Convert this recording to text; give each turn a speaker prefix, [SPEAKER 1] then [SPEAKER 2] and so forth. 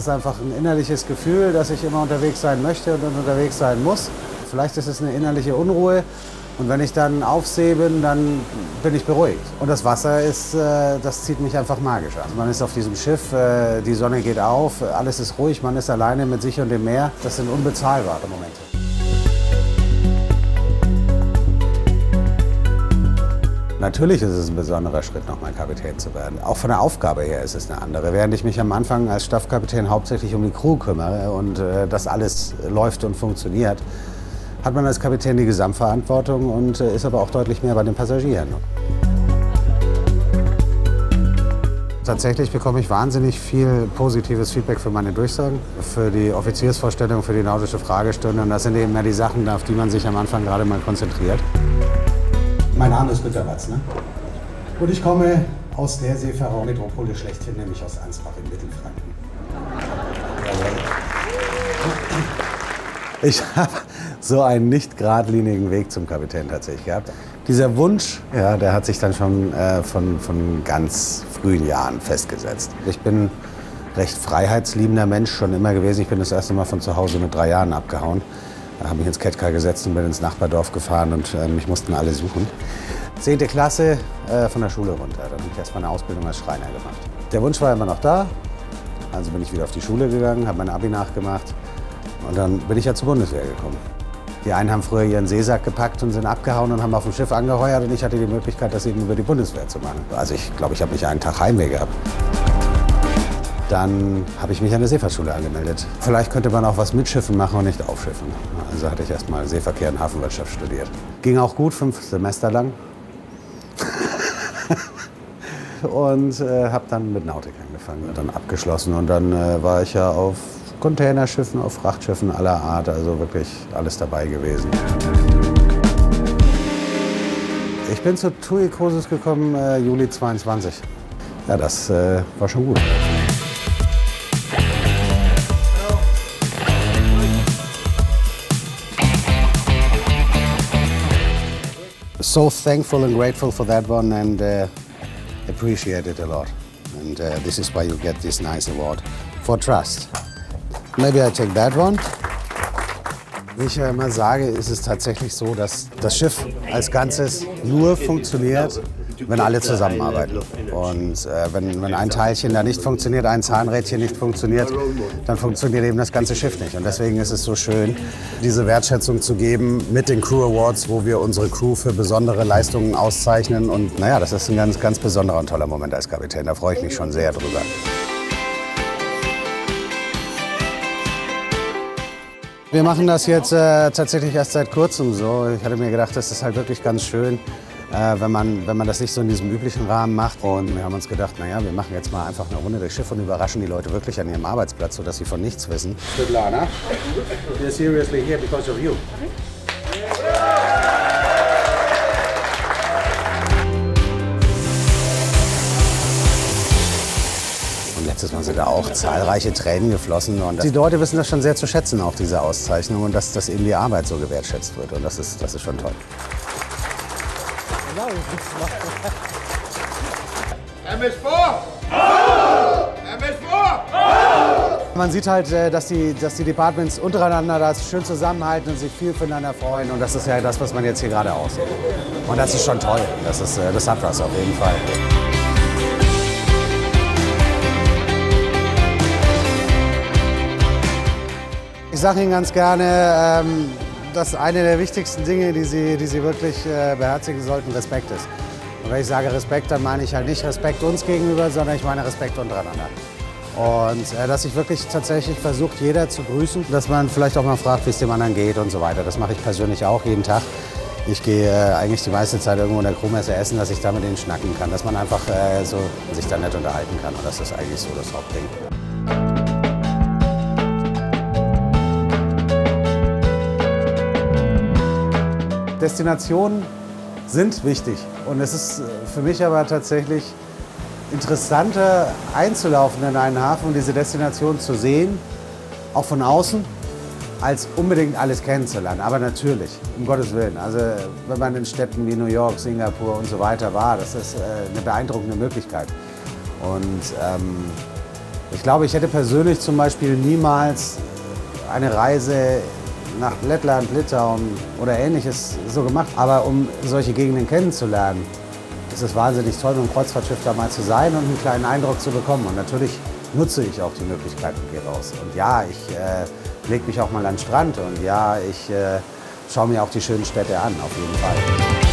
[SPEAKER 1] ist einfach ein innerliches Gefühl, dass ich immer unterwegs sein möchte und unterwegs sein muss. Vielleicht ist es eine innerliche Unruhe. Und wenn ich dann auf See bin, dann bin ich beruhigt. Und das Wasser ist, das zieht mich einfach magisch an. Man ist auf diesem Schiff, die Sonne geht auf, alles ist ruhig, man ist alleine mit sich und dem Meer. Das sind unbezahlbare Momente. Natürlich ist es ein besonderer Schritt, nochmal Kapitän zu werden. Auch von der Aufgabe her ist es eine andere. Während ich mich am Anfang als Staffkapitän hauptsächlich um die Crew kümmere und das alles läuft und funktioniert, hat man als Kapitän die Gesamtverantwortung und ist aber auch deutlich mehr bei den Passagieren. Tatsächlich bekomme ich wahnsinnig viel positives Feedback für meine Durchsagen, für die Offiziersvorstellung, für die nautische Fragestunde. Und das sind eben mehr die Sachen, auf die man sich am Anfang gerade mal konzentriert. Mein Name ist Günter Watzner und ich komme aus der Seefahrermetropole schlechthin, nämlich aus Ansbach in Mittelfranken. Ich habe so einen nicht geradlinigen Weg zum Kapitän tatsächlich gehabt. Dieser Wunsch, ja, der hat sich dann schon von ganz frühen Jahren festgesetzt. Ich bin recht freiheitsliebender Mensch schon immer gewesen. Ich bin das erste Mal von zu Hause mit 3 Jahren abgehauen. Da habe ich ins Kettcar gesetzt und bin ins Nachbardorf gefahren und mich mussten alle suchen. 10. Klasse von der Schule runter. Dann habe ich erst mal eine Ausbildung als Schreiner gemacht. Der Wunsch war immer noch da. Also bin ich wieder auf die Schule gegangen, habe mein Abi nachgemacht. Und dann bin ich ja zur Bundeswehr gekommen. Die einen haben früher ihren Seesack gepackt und sind abgehauen und haben auf dem Schiff angeheuert. Und ich hatte die Möglichkeit, das eben über die Bundeswehr zu machen. Also ich glaube, ich habe nicht einen Tag Heimweh gehabt. Dann habe ich mich an der Seefahrtsschule angemeldet. Vielleicht könnte man auch was mit Schiffen machen und nicht auf Schiffen. Also hatte ich erst mal Seeverkehr und Hafenwirtschaft studiert. Ging auch gut, 5 Semester lang. Und habe dann mit Nautik angefangen und dann abgeschlossen. Und dann war ich ja auf Containerschiffen, auf Frachtschiffen aller Art, also wirklich alles dabei gewesen. Ich bin zu TUI Cruises gekommen, Juli 22. Ja, das war schon gut. So thankful and grateful for that one and appreciate it a lot. And this is why you get this nice award for trust. Maybe I take that one. Wie ich ja immer sage, ist es tatsächlich so, dass das Schiff als Ganzes nur funktioniert, wenn alle zusammenarbeiten. Und wenn ein Teilchen da nicht funktioniert, ein Zahnrädchen nicht funktioniert, dann funktioniert eben das ganze Schiff nicht. Und deswegen ist es so schön, diese Wertschätzung zu geben mit den Crew Awards, wo wir unsere Crew für besondere Leistungen auszeichnen. Und naja, das ist ein ganz, ganz besonderer und toller Moment als Kapitän. Da freue ich mich schon sehr drüber. Wir machen das jetzt tatsächlich erst seit kurzem so. Ich hatte mir gedacht, das ist halt wirklich ganz schön, wenn man das nicht so in diesem üblichen Rahmen macht. Und wir haben uns gedacht, naja, wir machen jetzt mal einfach eine Runde durchs Schiff und überraschen die Leute wirklich an ihrem Arbeitsplatz, sodass sie von nichts wissen. Svetlana, we're seriously here because of you. Letztes Mal sind da auch zahlreiche Tränen geflossen. Und die Leute wissen das schon sehr zu schätzen, auch diese Auszeichnung. Und dass eben die Arbeit so gewertschätzt wird. Und das ist schon toll.
[SPEAKER 2] MS4! MS4!
[SPEAKER 1] Man sieht halt, dass die Departments untereinander das schön zusammenhalten und sich viel voneinander freuen. Und das ist ja das, was man jetzt hier gerade aussieht. Und das ist schon toll. Das hat was auf jeden Fall. Ich sage Ihnen ganz gerne, dass eine der wichtigsten Dinge, die Sie wirklich beherzigen sollten, Respekt ist. Und wenn ich sage Respekt, dann meine ich halt nicht Respekt uns gegenüber, sondern ich meine Respekt untereinander. Und dass sich wirklich tatsächlich versucht, jeder zu grüßen, dass man vielleicht auch mal fragt, wie es dem anderen geht und so weiter. Das mache ich persönlich auch jeden Tag. Ich gehe eigentlich die meiste Zeit irgendwo in der Crewmesse essen, dass ich da mit denen schnacken kann, dass man einfach so sich da nett unterhalten kann. Und das ist eigentlich so das Hauptding. Destinationen sind wichtig und es ist für mich aber tatsächlich interessanter einzulaufen in einen Hafen und diese Destination zu sehen, auch von außen, als unbedingt alles kennenzulernen. Aber natürlich, um Gottes Willen. Also wenn man in Städten wie New York, Singapur und so weiter war, das ist eine beeindruckende Möglichkeit. Und Ich glaube, ich hätte persönlich zum Beispiel niemals eine Reise nach Lettland, Litauen oder Ähnliches so gemacht. Aber um solche Gegenden kennenzulernen, ist es wahnsinnig toll, mit dem Kreuzfahrtschiff da mal zu sein und einen kleinen Eindruck zu bekommen. Und natürlich nutze ich auch die Möglichkeit und gehe raus. Und ja, ich lege mich auch mal an den Strand und ja, ich schaue mir auch die schönen Städte an, auf jeden Fall.